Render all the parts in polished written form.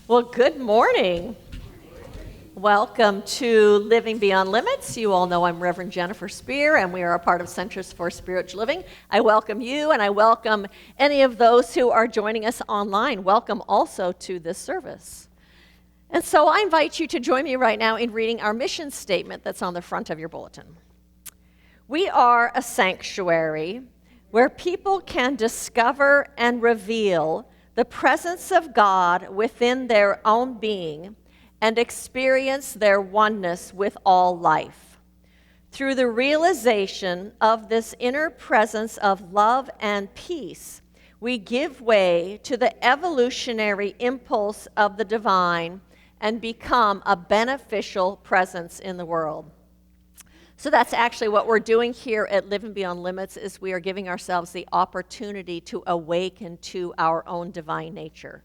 Well, good morning. Welcome to Living Beyond Limits. You all know I'm Reverend Jennifer Spear, and we are a part of Centers for Spiritual Living. I welcome you, and I welcome any of those who are joining us online. Welcome also to this service. And so I invite you to join me right now in reading our mission statement that's on the front of your bulletin. We are a sanctuary where people can discover and reveal the presence of God within their own being and experience their oneness with all life. Through the realization of this inner presence of love and peace, we give way to the evolutionary impulse of the divine and become a beneficial presence in the world. So that's actually what we're doing here at Living Beyond Limits, is we are giving ourselves the opportunity to awaken to our own divine nature,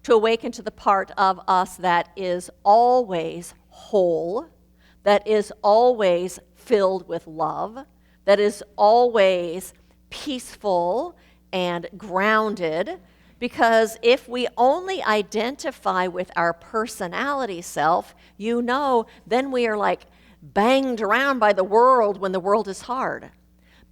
to awaken to the part of us that is always whole, that is always filled with love, that is always peaceful and grounded. Because if we only identify with our personality self, then we are like banged around by the world when the world is hard.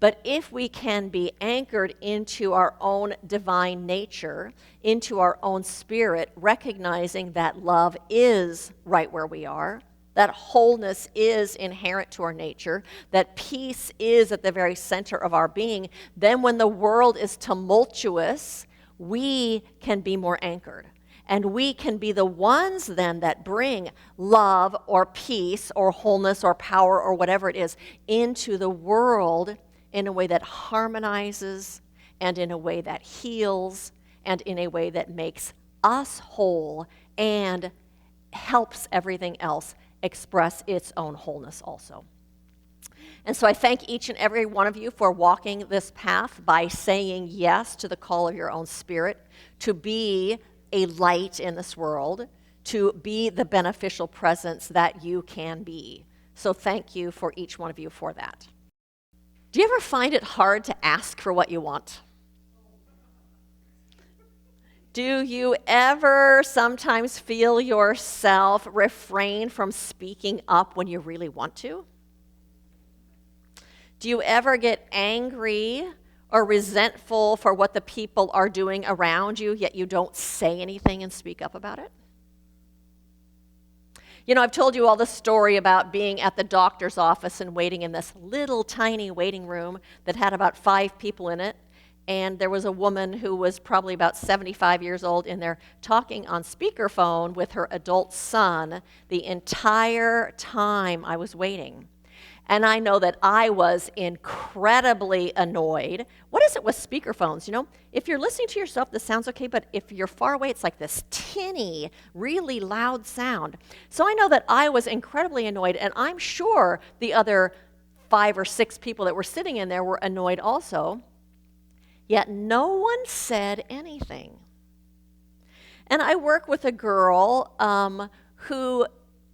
But if we can be anchored into our own divine nature, into our own spirit, recognizing that love is right where we are, that wholeness is inherent to our nature, that peace is at the very center of our being, then when the world is tumultuous, we can be more anchored. And we can be the ones then that bring love or peace or wholeness or power or whatever it is into the world in a way that harmonizes and in a way that heals and in a way that makes us whole and helps everything else express its own wholeness also. And so I thank each and every one of you for walking this path by saying yes to the call of your own spirit, to be a light in this world, to be the beneficial presence that you can be. So thank you for each one of you for that. Do you ever find it hard to ask for what you want? Do you ever sometimes feel yourself refrain from speaking up when you really want to? Do you ever get angry or resentful for what the people are doing around you, yet you don't say anything and speak up about it? You know, I've told you all the story about being at the doctor's office and waiting in this little tiny waiting room that had about 5 people in it. And there was a woman who was probably about 75 years old in there talking on speakerphone with her adult son the entire time I was waiting. And I know that I was incredibly annoyed. What is it with speakerphones? You know, if you're listening to yourself, this sounds okay, but if you're far away, it's like this tinny, really loud sound. So I know that I was incredibly annoyed, and I'm sure the other 5 or 6 people that were sitting in there were annoyed also. Yet no one said anything. And I work with a girl who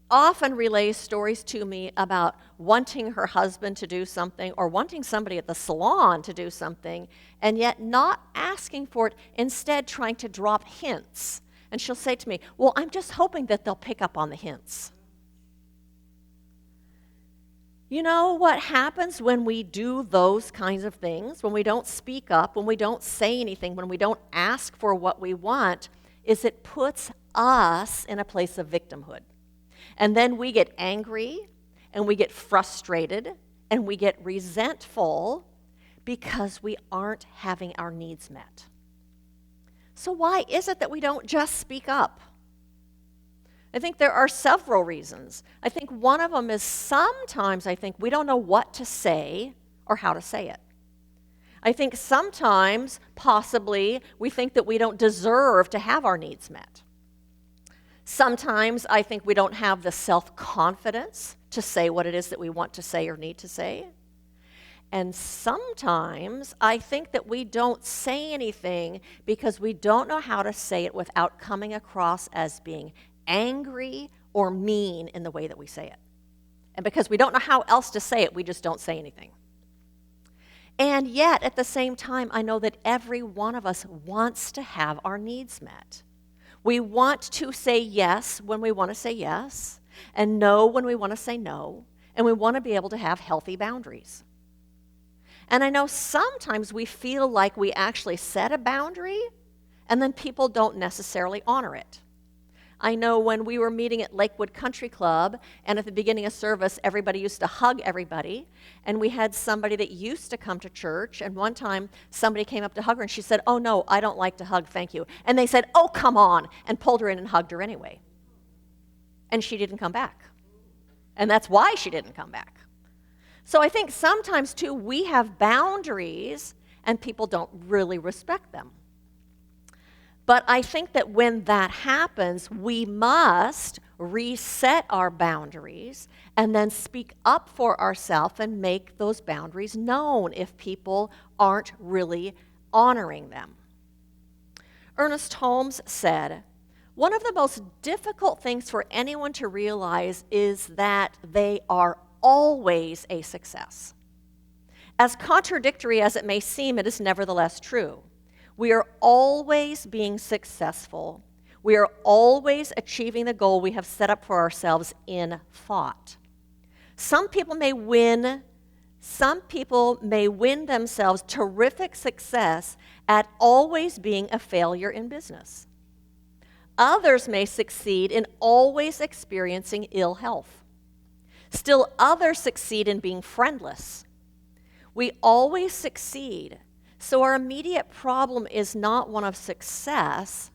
often relays stories to me about wanting her husband to do something or wanting somebody at the salon to do something, and yet not asking for it, instead trying to drop hints. And she'll say to me, well, I'm just hoping that they'll pick up on the hints. You know what happens when we do those kinds of things, when we don't speak up, when we don't say anything, when we don't ask for what we want, is it puts us in a place of victimhood. And then we get angry, and we get frustrated, and we get resentful because we aren't having our needs met. So why is it that we don't just speak up? I think there are several reasons. I think one of them is sometimes I think we don't know what to say or how to say it. I think sometimes, possibly, we think that we don't deserve to have our needs met. Sometimes I think we don't have the self-confidence to say what it is that we want to say or need to say. And sometimes I think that we don't say anything because we don't know how to say it without coming across as being angry or mean in the way that we say it. And because we don't know how else to say it, we just don't say anything. And yet, at the same time, I know that every one of us wants to have our needs met. We want to say yes when we want to say yes, and no when we want to say no, and we want to be able to have healthy boundaries. And I know sometimes we feel like we actually set a boundary, and then people don't necessarily honor it. I know when we were meeting at Lakewood Country Club, and at the beginning of service, everybody used to hug everybody, and we had somebody that used to come to church, and one time somebody came up to hug her, and she said, "Oh no, I don't like to hug, thank you." And they said, "Oh, come on," and pulled her in and hugged her anyway. And she didn't come back. And that's why she didn't come back. So I think sometimes, too, we have boundaries, and people don't really respect them. But I think that when that happens, we must reset our boundaries and then speak up for ourselves and make those boundaries known if people aren't really honoring them. Ernest Holmes said, "One of the most difficult things for anyone to realize is that they are always a success. As contradictory as it may seem, it is nevertheless true. We are always being successful. We are always achieving the goal we have set up for ourselves in thought. Some people may win themselves terrific success at always being a failure in business. Others may succeed in always experiencing ill health. Still others succeed in being friendless. We always succeed. So our immediate problem is not one of success,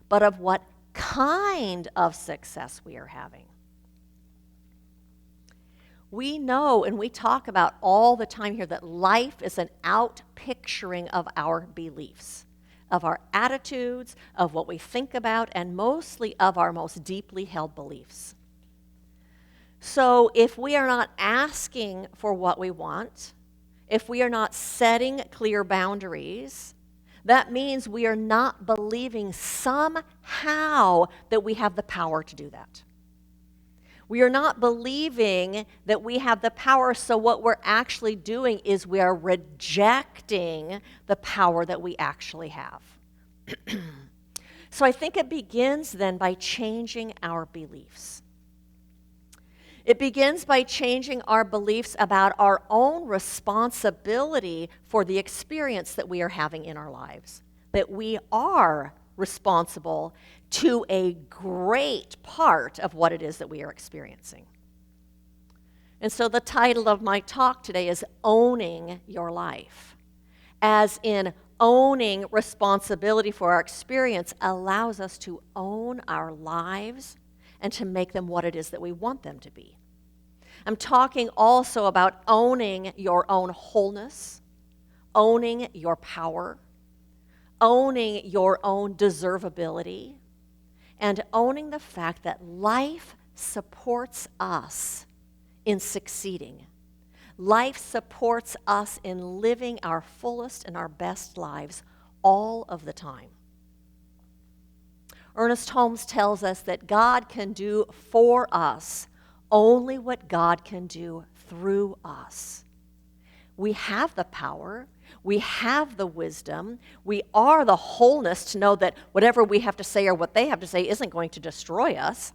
but of what kind of success we are having. We know, and we talk about all the time here, that life is an out-picturing of our beliefs, of our attitudes, of what we think about, and mostly of our most deeply held beliefs. So if we are not asking for what we want, if we are not setting clear boundaries, that means we are not believing somehow that we have the power to do that. We are not believing that we have the power, so what we're actually doing is we are rejecting the power that we actually have. So I think it begins then by changing our beliefs. It begins by changing our beliefs about our own responsibility for the experience that we are having in our lives. That we are responsible to a great part of what it is that we are experiencing. And so the title of my talk today is Owning Your Life. As in, owning responsibility for our experience allows us to own our lives and to make them what it is that we want them to be. I'm talking also about owning your own wholeness, owning your power, owning your own deservability, and owning the fact that life supports us in succeeding. Life supports us in living our fullest and our best lives all of the time. Ernest Holmes tells us that God can do for us only what God can do through us. We have the power, we have the wisdom, we are the wholeness to know that whatever we have to say or what they have to say isn't going to destroy us.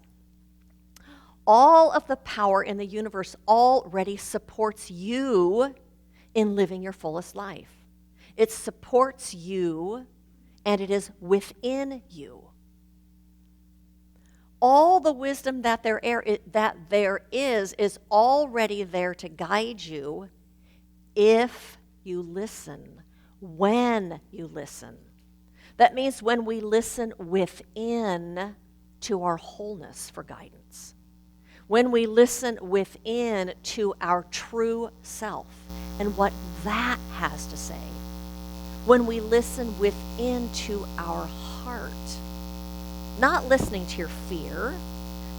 All of the power in the universe already supports you in living your fullest life. It supports you, and it is within you. All the wisdom that there is already there to guide you if you listen, when you listen. That means when we listen within to our wholeness for guidance. When we listen within to our true self and what that has to say. When we listen within to our heart. Not listening to your fear,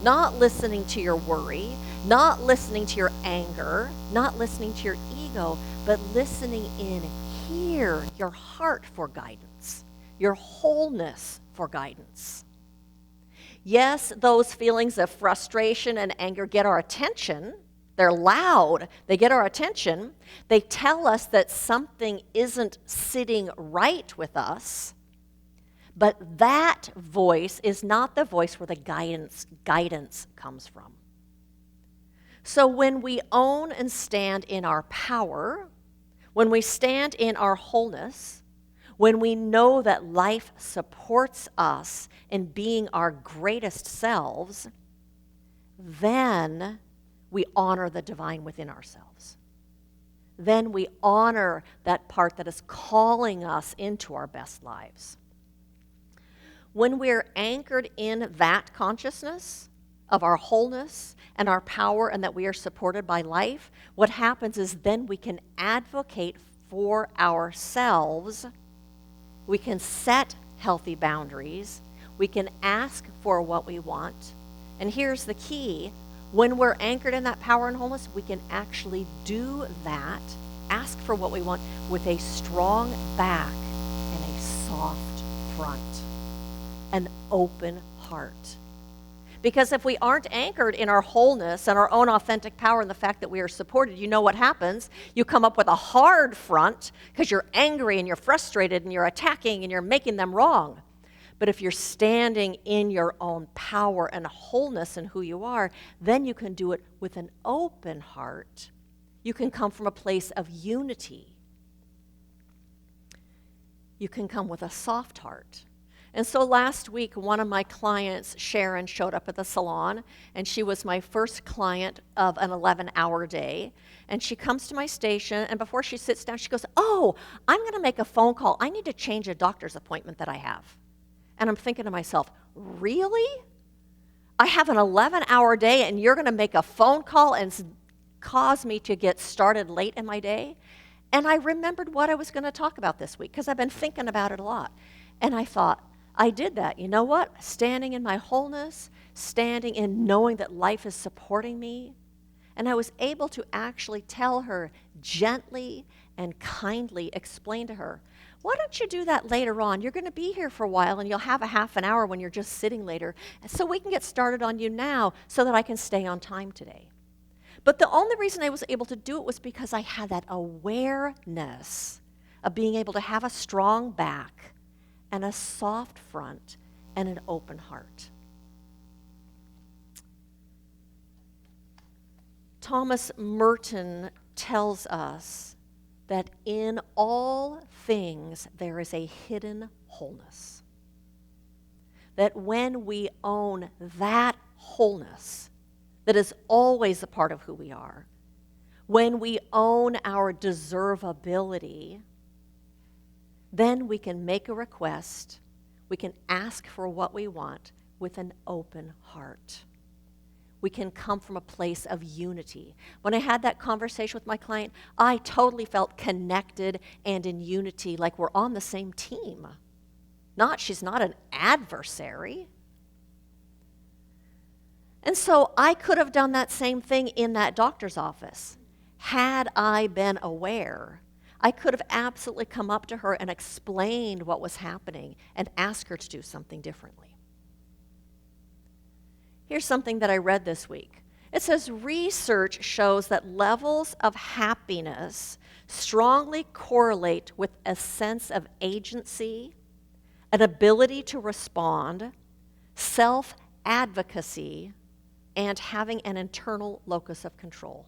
not listening to your worry, not listening to your anger, not listening to your ego, but listening in here, your heart for guidance, your wholeness for guidance. Yes, those feelings of frustration and anger get our attention. They're loud. They get our attention. They tell us that something isn't sitting right with us. But that voice is not the voice where the guidance comes from. So when we own and stand in our power, when we stand in our wholeness, when we know that life supports us in being our greatest selves, then we honor the divine within ourselves. Then we honor that part that is calling us into our best lives. When we're anchored in that consciousness of our wholeness and our power and that we are supported by life, what happens is then we can advocate for ourselves. We can set healthy boundaries. We can ask for what we want. And here's the key. When we're anchored in that power and wholeness, we can actually do that, ask for what we want with a strong back and a soft front, an open heart. Because if we aren't anchored in our wholeness and our own authentic power and the fact that we are supported, you know what happens? You come up with a hard front because you're angry and you're frustrated and you're attacking and you're making them wrong. But if you're standing in your own power and wholeness and who you are, then you can do it with an open heart. You can come from a place of unity. You can come with a soft heart. And so last week, one of my clients, Sharon, showed up at the salon, and she was my first client of an 11-hour day. And she comes to my station, and before she sits down, she goes, "Oh, I'm going to make a phone call. I need to change a doctor's appointment that I have." And I'm thinking to myself, really? I have an 11-hour day, and you're going to make a phone call and cause me to get started late in my day? And I remembered what I was going to talk about this week, because I've been thinking about it a lot. And I thought, I did that. You know what? Standing in my wholeness, standing in knowing that life is supporting me. And I was able to actually tell her gently and kindly, explain to her, why don't you do that later on? You're going to be here for a while and you'll have a half an hour when you're just sitting later. So we can get started on you now so that I can stay on time today. But the only reason I was able to do it was because I had that awareness of being able to have a strong back and a soft front and an open heart. Thomas Merton tells us that in all things there is a hidden wholeness. That when we own that wholeness that is always a part of who we are, when we own our deservability, then we can make a request, we can ask for what we want with an open heart. We can come from a place of unity. When I had that conversation with my client, I totally felt connected and in unity, like we're on the same team. She's not an adversary. And so I could have done that same thing in that doctor's office. Had I been aware, I could have absolutely come up to her and explained what was happening and asked her to do something differently. Here's something that I read this week. It says research shows that levels of happiness strongly correlate with a sense of agency, an ability to respond, self-advocacy, and having an internal locus of control.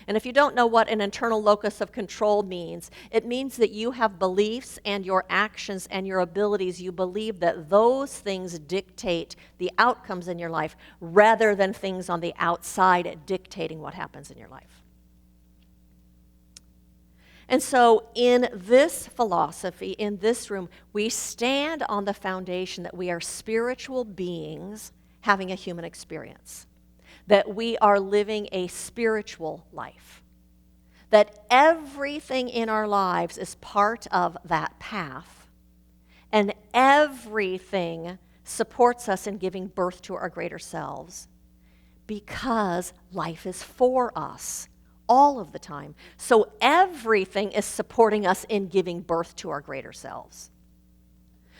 And if you don't know what an internal locus of control means, it means that you have beliefs and your actions and your abilities. You believe that those things dictate the outcomes in your life rather than things on the outside dictating what happens in your life. And so in this philosophy, in this room, we stand on the foundation that we are spiritual beings having a human experience. That we are living a spiritual life. That everything in our lives is part of that path. And everything supports us in giving birth to our greater selves. Because life is for us all of the time. So everything is supporting us in giving birth to our greater selves.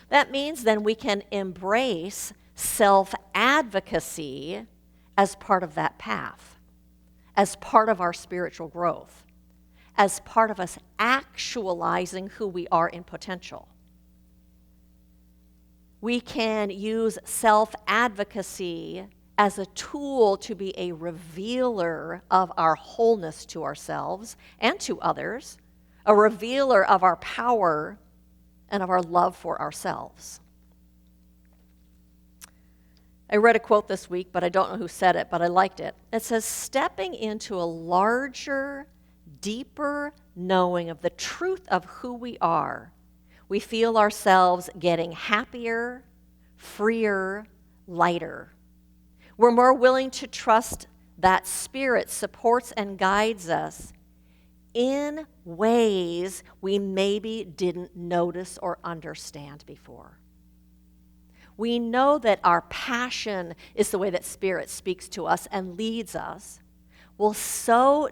That means then we can embrace self-advocacy as part of that path, as part of our spiritual growth, as part of us actualizing who we are in potential. We can use self-advocacy as a tool to be a revealer of our wholeness to ourselves and to others, a revealer of our power and of our love for ourselves. I read a quote this week, but I don't know who said it, but I liked it. It says, stepping into a larger, deeper knowing of the truth of who we are, we feel ourselves getting happier, freer, lighter. We're more willing to trust that Spirit supports and guides us in ways we maybe didn't notice or understand before. We know that our passion is the way that Spirit speaks to us and leads us. Well, so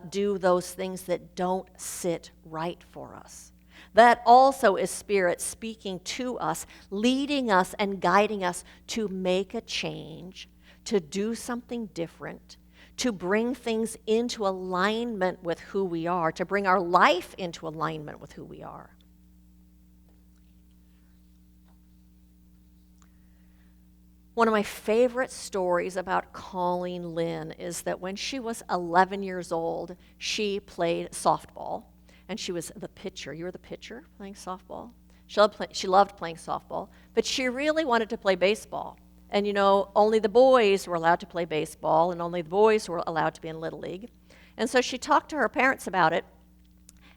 do those things that don't sit right for us. That also is Spirit speaking to us, leading us and guiding us to make a change, to do something different, to bring things into alignment with who we are, to bring our life into alignment with who we are. One of my favorite stories about Colleen Lynn is that when she was 11 years old, she played softball, and she was the pitcher. You were the pitcher playing softball? She loved playing softball, but she really wanted to play baseball. And you know, only the boys were allowed to play baseball, and only the boys were allowed to be in Little League. And so she talked to her parents about it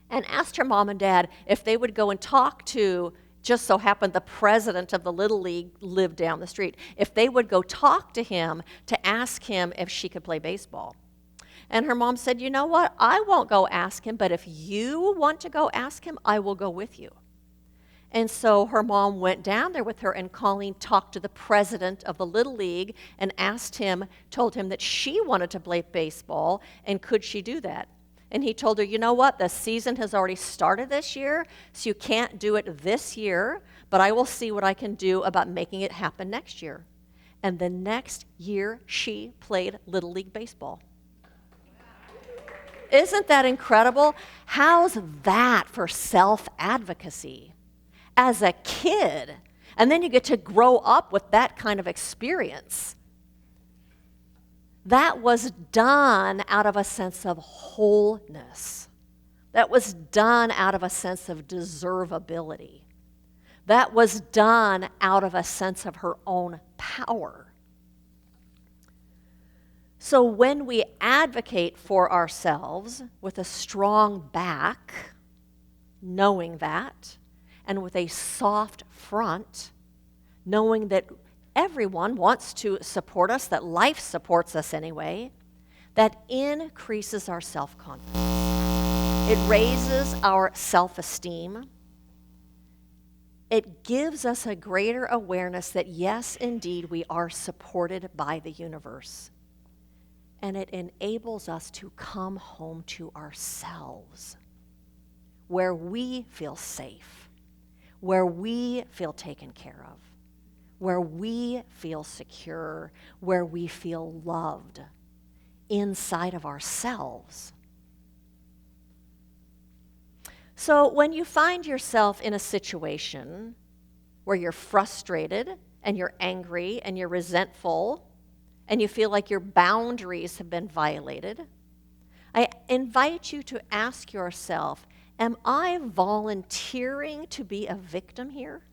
and asked her mom and dad if they would go and talk to, just so happened the president of the Little League lived down the street, if they would go talk to him to ask him if she could play baseball. And her mom said, you know what, I won't go ask him, but if you want to go ask him, I will go with you. And so her mom went down there with her, and Colleen talked to the president of the Little League and told him that she wanted to play baseball, and could she do that? And he told her, you know what, the season has already started this year, so you can't do it this year, but I will see what I can do about making it happen next year. And the next year, she played Little League baseball. Isn't that incredible? How's that for self-advocacy? As a kid, and then you get to grow up with that kind of experience. That was done out of a sense of wholeness. That was done out of a sense of deservability. That was done out of a sense of her own power. So when we advocate for ourselves with a strong back, knowing that, and with a soft front, knowing that everyone wants to support us, that life supports us anyway, that increases our self-confidence. It raises our self-esteem. It gives us a greater awareness that, yes, indeed, we are supported by the universe. And it enables us to come home to ourselves, where we feel safe, where we feel taken care of, where we feel secure, where we feel loved inside of ourselves. So when you find yourself in a situation where you're frustrated and you're angry and you're resentful and you feel like your boundaries have been violated, I invite you to ask yourself, am I volunteering to be a victim here?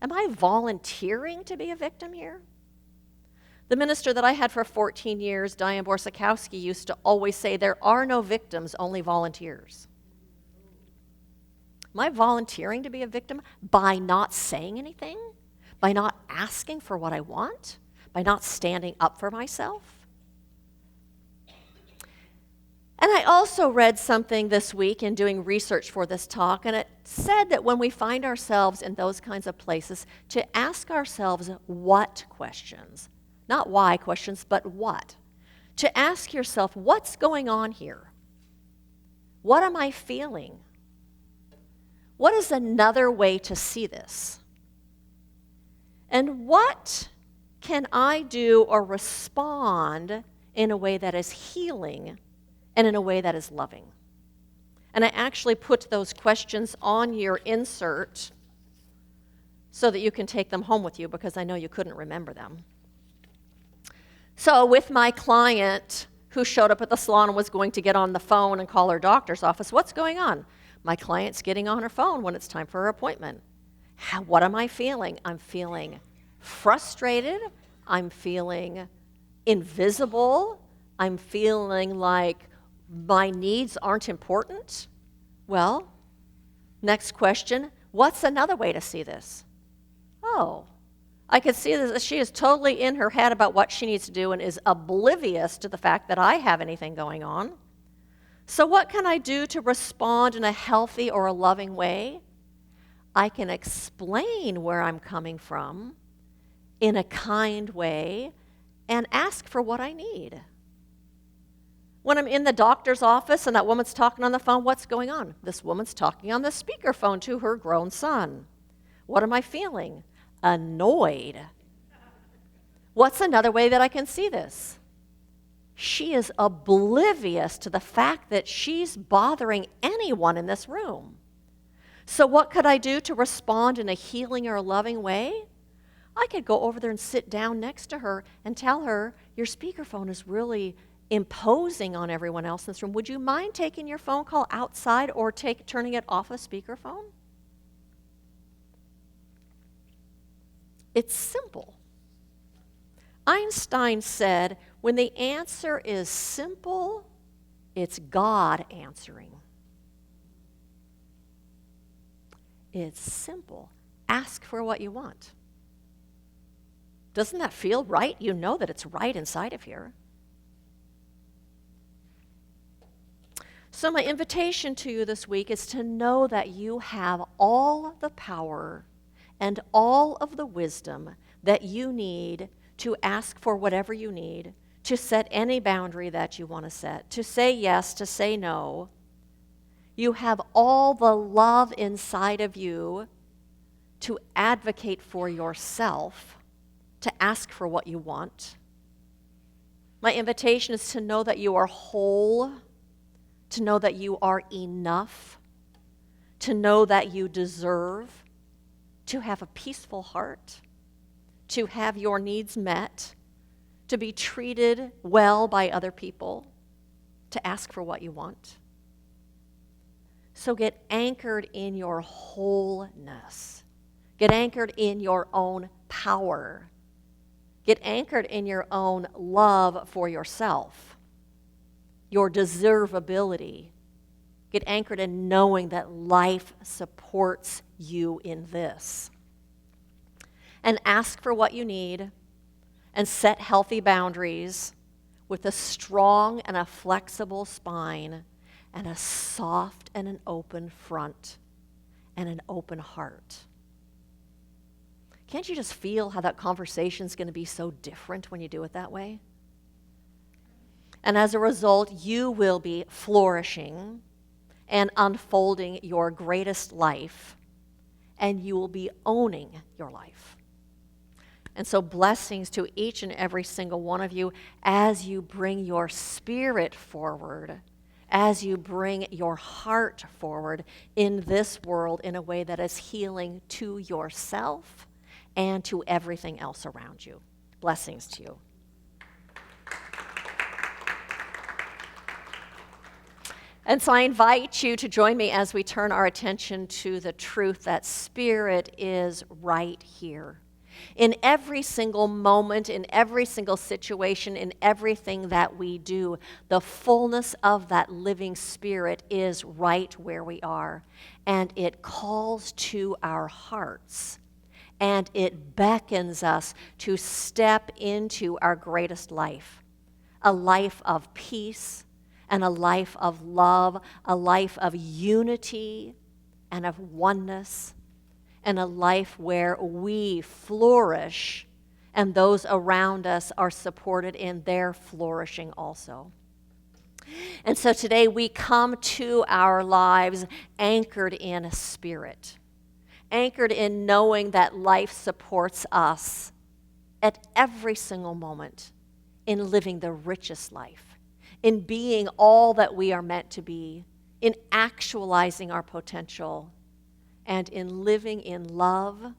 Am I volunteering to be a victim here? The minister that I had for 14 years, Diane Borsakowski, used to always say, there are no victims, only volunteers. Am I volunteering to be a victim by not saying anything? By not asking for what I want? By not standing up for myself? And I also read something this week in doing research for this talk, and it said that when we find ourselves in those kinds of places, to ask ourselves what questions. Not why questions, but what. To ask yourself, what's going on here? What am I feeling? What is another way to see this? And what can I do or respond in a way that is healing and in a way that is loving? And I actually put those questions on your insert so that you can take them home with you, because I know you couldn't remember them. So with my client who showed up at the salon and was going to get on the phone and call her doctor's office, what's going on? My client's getting on her phone when it's time for her appointment. What am I feeling? I'm feeling frustrated. I'm feeling invisible. I'm feeling like my needs aren't important. Well, next question, what's another way to see this? Oh, I could see that she is totally in her head about what she needs to do and is oblivious to the fact that I have anything going on. So what can I do to respond in a healthy or a loving way? I can explain where I'm coming from in a kind way and ask for what I need. When I'm in the doctor's office and that woman's talking on the phone, what's going on? This woman's talking on the speakerphone to her grown son. What am I feeling? Annoyed. What's another way that I can see this? She is oblivious to the fact that she's bothering anyone in this room. So what could I do to respond in a healing or a loving way? I could go over there and sit down next to her and tell her, your speakerphone is really imposing on everyone else in this room. Would you mind taking your phone call outside or turning it off a speakerphone? It's simple. Einstein said, when the answer is simple, it's God answering. It's simple. Ask for what you want. Doesn't that feel right? You know that it's right inside of here. So my invitation to you this week is to know that you have all the power and all of the wisdom that you need to ask for whatever you need, to set any boundary that you want to set, to say yes, to say no. You have all the love inside of you to advocate for yourself, to ask for what you want. My invitation is to know that you are whole, to know that you are enough, to know that you deserve, to have a peaceful heart, to have your needs met, to be treated well by other people, to ask for what you want. So get anchored in your wholeness. Get anchored in your own power. Get anchored in your own love for yourself, your deservability. Get anchored in knowing that life supports you in this. And ask for what you need and set healthy boundaries with a strong and a flexible spine and a soft and an open front and an open heart. Can't you just feel how that conversation is going to be so different when you do it that way? And as a result, you will be flourishing and unfolding your greatest life, and you will be owning your life. And so blessings to each and every single one of you as you bring your spirit forward, as you bring your heart forward in this world in a way that is healing to yourself and to everything else around you. Blessings to you. And so I invite you to join me as we turn our attention to the truth that Spirit is right here. In every single moment, in every single situation, in everything that we do, the fullness of that living Spirit is right where we are. And it calls to our hearts. And it beckons us to step into our greatest life, a life of peace and a life of love, a life of unity and of oneness, and a life where we flourish and those around us are supported in their flourishing also. And so today we come to our lives anchored in a spirit, anchored in knowing that life supports us at every single moment in living the richest life, in being all that we are meant to be, in actualizing our potential, and in living in love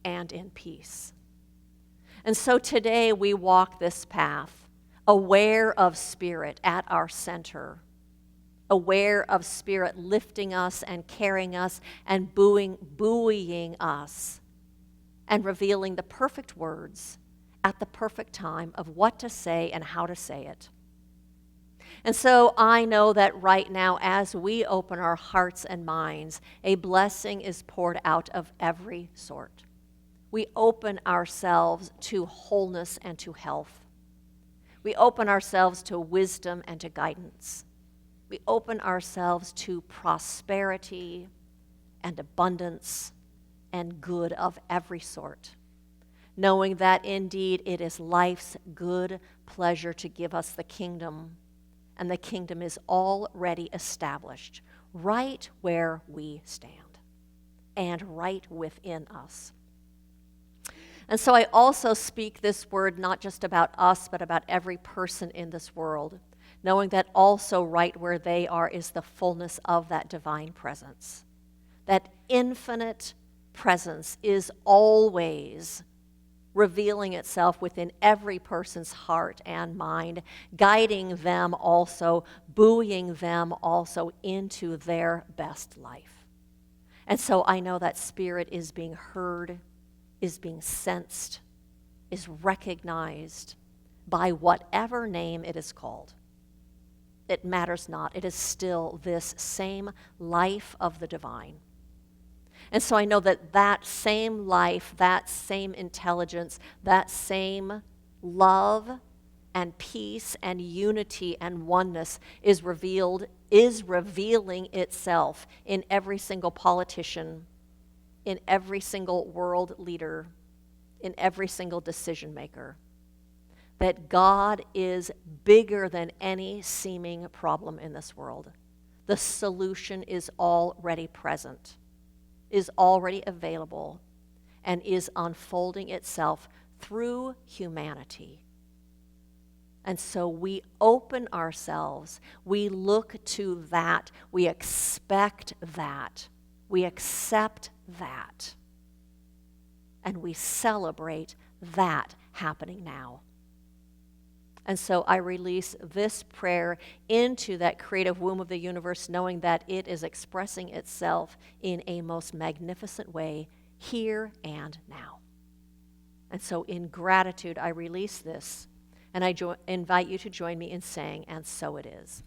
and in peace. And so today we walk this path, aware of Spirit at our center, aware of Spirit lifting us and carrying us and buoying us, and revealing the perfect words at the perfect time of what to say and how to say it. And so I know that right now, as we open our hearts and minds, a blessing is poured out of every sort. We open ourselves to wholeness and to health. We open ourselves to wisdom and to guidance. We open ourselves to prosperity and abundance and good of every sort, knowing that indeed it is life's good pleasure to give us the kingdom, and the kingdom is already established right where we stand and right within us. And so I also speak this word not just about us, but about every person in this world, knowing that also right where they are is the fullness of that divine presence. That infinite presence is always revealing itself within every person's heart and mind, guiding them also, buoying them also into their best life. And so I know that Spirit is being heard, is being sensed, is recognized by whatever name it is called. It matters not. It is still this same life of the divine. And so I know that that same life, that same intelligence, that same love and peace and unity and oneness is revealing itself in every single politician, in every single world leader, in every single decision maker. That God is bigger than any seeming problem in this world. The solution is already present, is already available, and is unfolding itself through humanity. And so we open ourselves, we look to that, we expect that, we accept that, and we celebrate that happening now. And so I release this prayer into that creative womb of the universe, knowing that it is expressing itself in a most magnificent way here and now. And so in gratitude, I release this, and I invite you to join me in saying, "And so it is."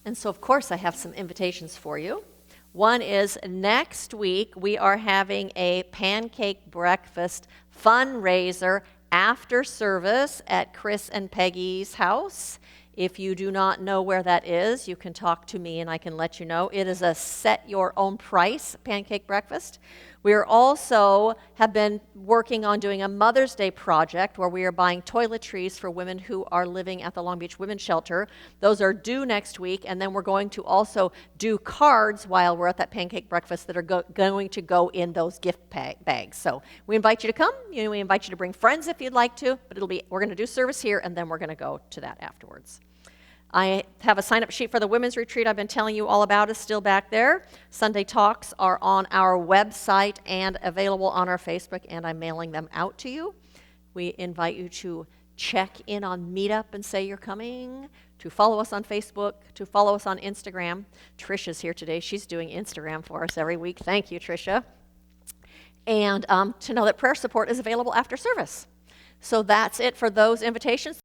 And so, of course, I have some invitations for you. One is next week, we are having a pancake breakfast fundraiser after service at Chris and Peggy's house. If you do not know where that is, you can talk to me and I can let you know. It is a set your own price pancake breakfast. We are also have been working on doing a Mother's Day project where we are buying toiletries for women who are living at the Long Beach Women's Shelter. Those are due next week, and then we're going to also do cards while we're at that pancake breakfast that are going to go in those gift bags. So we invite you to come. We invite you to bring friends if you'd like to, but we're going to do service here, and then we're going to go to that afterwards. I have a sign-up sheet for the women's retreat I've been telling you all about is still back there. Sunday talks are on our website and available on our Facebook, and I'm mailing them out to you. We invite you to check in on Meetup and say you're coming, to follow us on Facebook, to follow us on Instagram. Trisha's here today. She's doing Instagram for us every week. Thank you, Trisha. And to know that prayer support is available after service. So that's it for those invitations.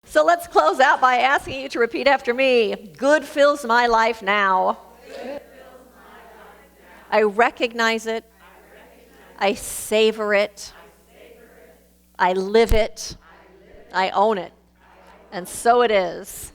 So let's close out by asking you to repeat after me. Good fills my life now. I recognize it. I savor it. I live it. I own it. And so it is.